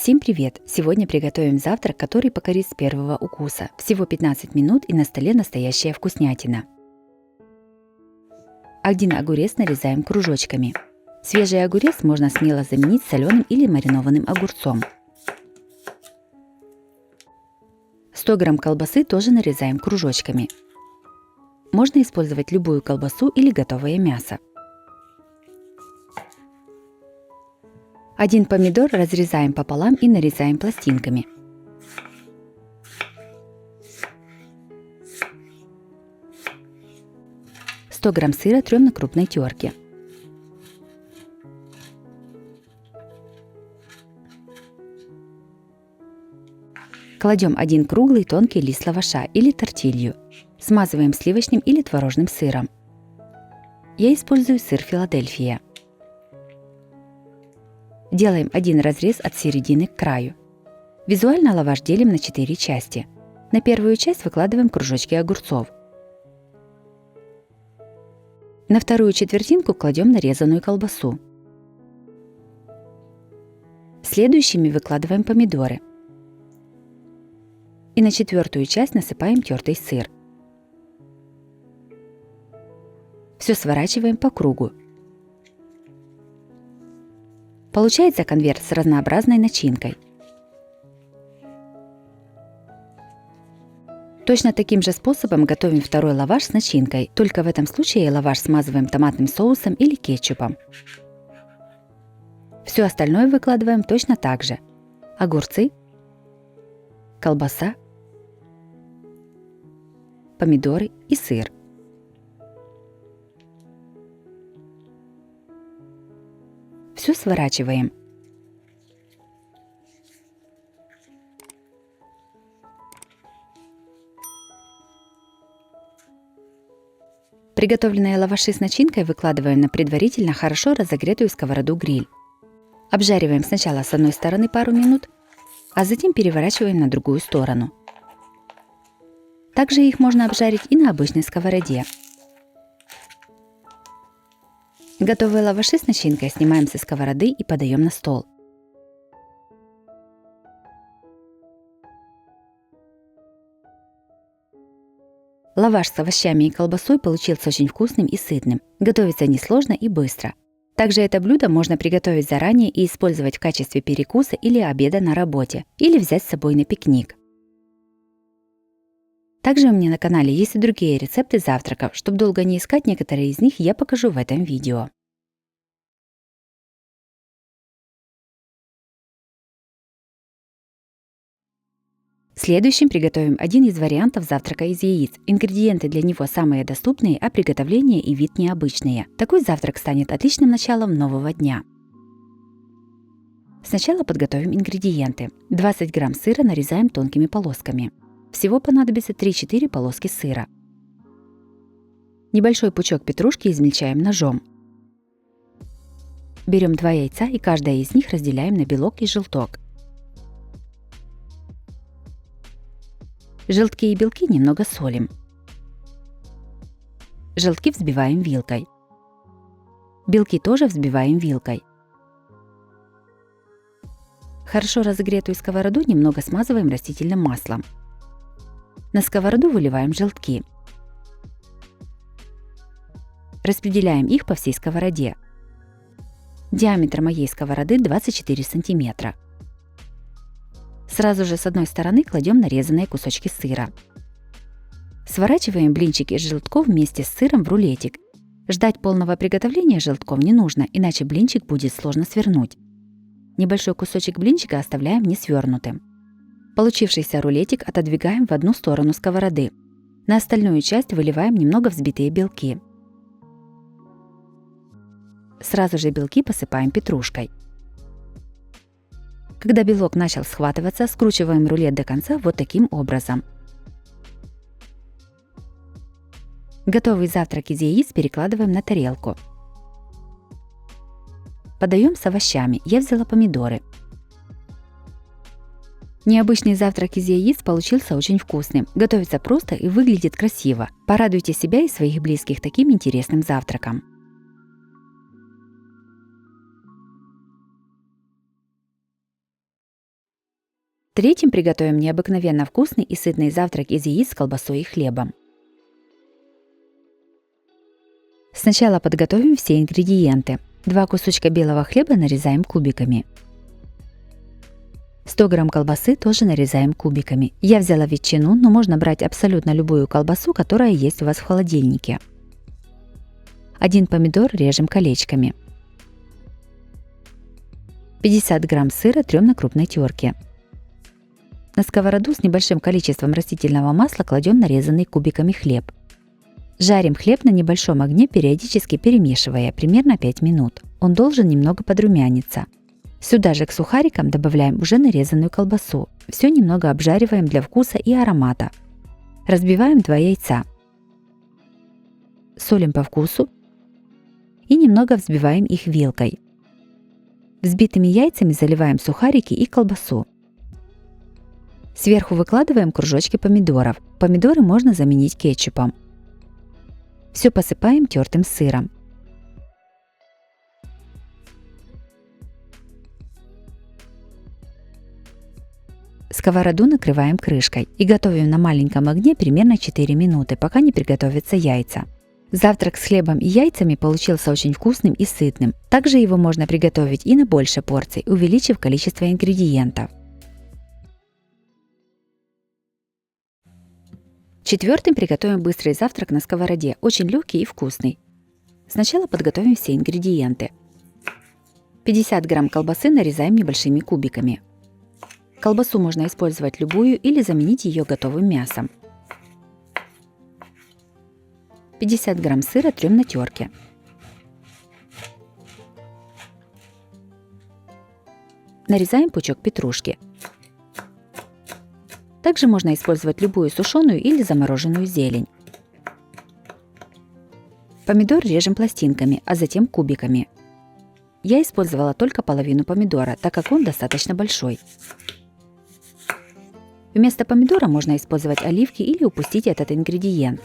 Всем привет! Сегодня приготовим завтрак, который покорит с первого укуса. Всего 15 минут и на столе настоящая вкуснятина. Один огурец нарезаем кружочками. Свежий огурец можно смело заменить соленым или маринованным огурцом. 100 грамм колбасы тоже нарезаем кружочками. Можно использовать любую колбасу или готовое мясо. 1 помидор разрезаем пополам и нарезаем пластинками. – 100 грамм сыра трем на крупной терке. Кладем 1 круглый тонкий лист лаваша или тортилью. Смазываем сливочным или творожным сыром. Я использую сыр Филадельфия. Делаем один разрез от середины к краю. Визуально лаваш делим на 4 части. На первую часть выкладываем кружочки огурцов. На вторую четвертинку кладем нарезанную колбасу. Следующими выкладываем помидоры. И на четвертую часть насыпаем тертый сыр. Все сворачиваем по кругу. Получается конверт с разнообразной начинкой. Точно таким же способом готовим второй лаваш с начинкой, только в этом случае лаваш смазываем томатным соусом или кетчупом. Все остальное выкладываем точно так же. Огурцы, колбаса, помидоры и сыр. Все сворачиваем. Приготовленные лаваши с начинкой выкладываем на предварительно хорошо разогретую сковороду-гриль. Обжариваем сначала с одной стороны пару минут, а затем переворачиваем на другую сторону. Также их можно обжарить и на обычной сковороде. Готовые лаваши с начинкой снимаем со сковороды и подаем на стол. Лаваш с овощами и колбасой получился очень вкусным и сытным. Готовится несложно и быстро. Также это блюдо можно приготовить заранее и использовать в качестве перекуса или обеда на работе, или взять с собой на пикник. Также у меня на канале есть и другие рецепты завтраков. Чтобы долго не искать, некоторые из них я покажу в этом видео. Следующим приготовим один из вариантов завтрака из яиц. Ингредиенты для него самые доступные, а приготовление и вид необычные. Такой завтрак станет отличным началом нового дня. Сначала подготовим ингредиенты. 20 грамм сыра нарезаем тонкими полосками. Всего понадобится 3-4 полоски сыра. Небольшой пучок петрушки измельчаем ножом. Берем 2 яйца и каждое из них разделяем на белок и желток. Желтки и белки немного солим. Желтки взбиваем вилкой. Белки тоже взбиваем вилкой. Хорошо разогретую сковороду немного смазываем растительным маслом. На сковороду выливаем желтки. Распределяем их по всей сковороде. Диаметр моей сковороды 24 сантиметра. Сразу же с одной стороны кладем нарезанные кусочки сыра. Сворачиваем блинчики из желтков вместе с сыром в рулетик. Ждать полного приготовления желтков не нужно, иначе блинчик будет сложно свернуть. Небольшой кусочек блинчика оставляем несвернутым. Получившийся рулетик отодвигаем в одну сторону сковороды. На остальную часть выливаем немного взбитые белки. Сразу же белки посыпаем петрушкой. Когда белок начал схватываться, скручиваем рулет до конца вот таким образом. Готовый завтрак из яиц перекладываем на тарелку. Подаем с овощами. Я взяла помидоры. Необычный завтрак из яиц получился очень вкусным. Готовится просто и выглядит красиво. Порадуйте себя и своих близких таким интересным завтраком. Третьим приготовим необыкновенно вкусный и сытный завтрак из яиц с колбасой и хлебом. Сначала подготовим все ингредиенты. 2 кусочка белого хлеба нарезаем кубиками. 100 грамм колбасы тоже нарезаем кубиками. Я взяла ветчину, но можно брать абсолютно любую колбасу, которая есть у вас в холодильнике. 1 помидор режем колечками. 50 грамм сыра трем на крупной терке. На сковороду с небольшим количеством растительного масла кладем нарезанный кубиками хлеб. Жарим хлеб на небольшом огне, периодически перемешивая, примерно 5 минут. Он должен немного подрумяниться. Сюда же к сухарикам добавляем уже нарезанную колбасу. Все немного обжариваем для вкуса и аромата. Разбиваем 2 яйца. Солим по вкусу и немного взбиваем их вилкой. Взбитыми яйцами заливаем сухарики и колбасу. Сверху выкладываем кружочки помидоров. Помидоры можно заменить кетчупом. Все посыпаем тертым сыром. Сковороду накрываем крышкой и готовим на маленьком огне примерно 4 минуты, пока не приготовятся яйца. Завтрак с хлебом и яйцами получился очень вкусным и сытным. Также его можно приготовить и на больше порций, увеличив количество ингредиентов. Четвертым приготовим быстрый завтрак на сковороде, очень легкий и вкусный. Сначала подготовим все ингредиенты. 50 грамм колбасы нарезаем небольшими кубиками. Колбасу можно использовать любую или заменить ее готовым мясом. 50 грамм сыра трем на терке. Нарезаем пучок петрушки. Также можно использовать любую сушеную или замороженную зелень. Помидор режем пластинками, а затем кубиками. Я использовала только половину помидора, так как он достаточно большой. Вместо помидора можно использовать оливки или упустить этот ингредиент.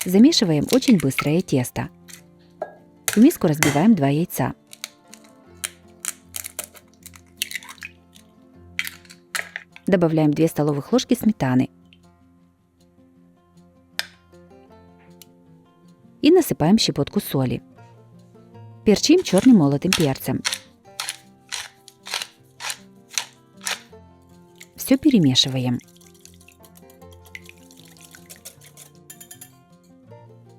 Замешиваем очень быстрое тесто. В миску разбиваем 2 яйца. Добавляем 2 столовых ложки сметаны. И насыпаем щепотку соли. Перчим черным молотым перцем. Все перемешиваем.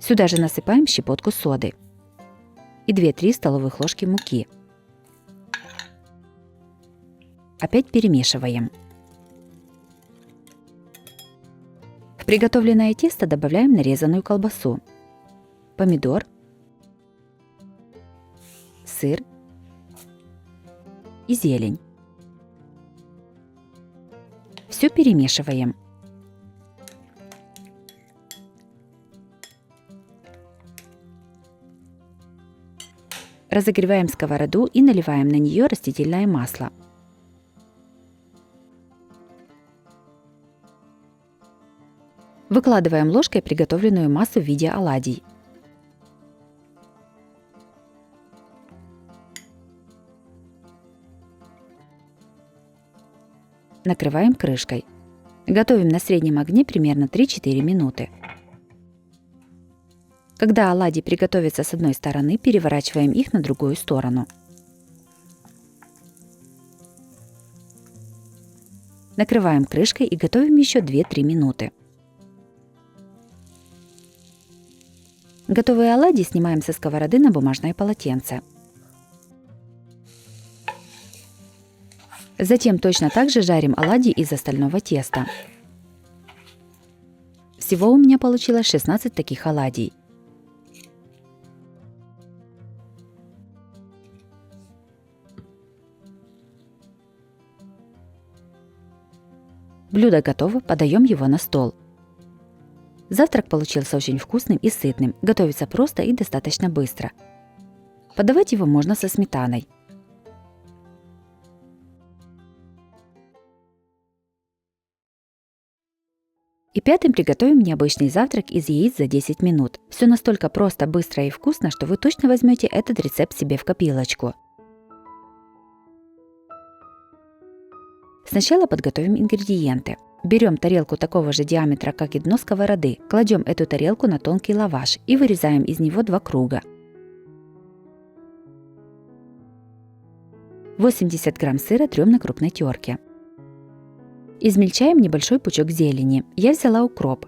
Сюда же насыпаем щепотку соды и 2-3 столовых ложки муки. Опять перемешиваем. В приготовленное тесто добавляем нарезанную колбасу, помидор, сыр и зелень. Все перемешиваем. Разогреваем сковороду и наливаем на нее растительное масло. Выкладываем ложкой приготовленную массу в виде оладий. Накрываем крышкой. Готовим на среднем огне примерно 3-4 минуты. Когда оладьи приготовятся с одной стороны, переворачиваем их на другую сторону. Накрываем крышкой и готовим еще 2-3 минуты. Готовые оладьи снимаем со сковороды на бумажное полотенце. Затем точно так же жарим оладьи из остального теста. Всего у меня получилось 16 таких оладий. Блюдо готово, подаем его на стол. Завтрак получился очень вкусным и сытным, готовится просто и достаточно быстро. Подавать его можно со сметаной. И пятым приготовим необычный завтрак из яиц за 10 минут. Все настолько просто, быстро и вкусно, что вы точно возьмете этот рецепт себе в копилочку. Сначала подготовим ингредиенты. Берем тарелку такого же диаметра, как и дно сковороды, кладем эту тарелку на тонкий лаваш и вырезаем из него 2 круга. 80 грамм сыра трем на крупной терке. Измельчаем небольшой пучок зелени. Я взяла укроп.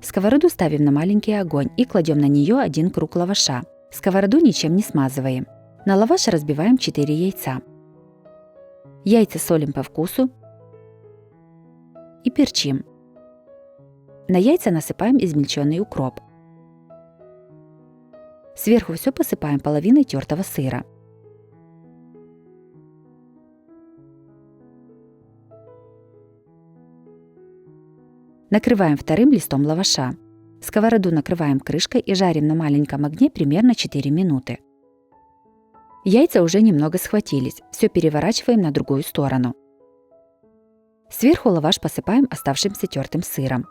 Сковороду ставим на маленький огонь и кладем на нее 1 круг лаваша. Сковороду ничем не смазываем. На лаваш разбиваем 4 яйца. Яйца солим по вкусу и перчим. На яйца насыпаем измельченный укроп. Сверху все посыпаем половиной тертого сыра. Накрываем вторым листом лаваша. Сковороду накрываем крышкой и жарим на маленьком огне примерно 4 минуты. Яйца уже немного схватились, все переворачиваем на другую сторону. Сверху лаваш посыпаем оставшимся тертым сыром.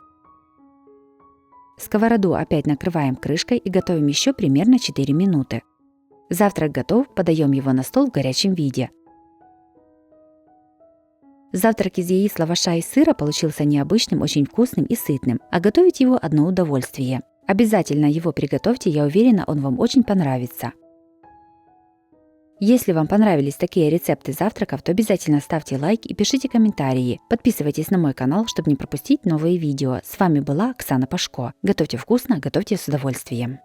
Сковороду опять накрываем крышкой и готовим еще примерно 4 минуты. Завтрак готов, подаем его на стол в горячем виде. Завтрак из яиц, лаваша и сыра получился необычным, очень вкусным и сытным, а готовить его одно удовольствие. Обязательно его приготовьте, я уверена, он вам очень понравится. Если вам понравились такие рецепты завтраков, то обязательно ставьте лайк и пишите комментарии. Подписывайтесь на мой канал, чтобы не пропустить новые видео. С вами была Оксана Пашко. Готовьте вкусно, готовьте с удовольствием.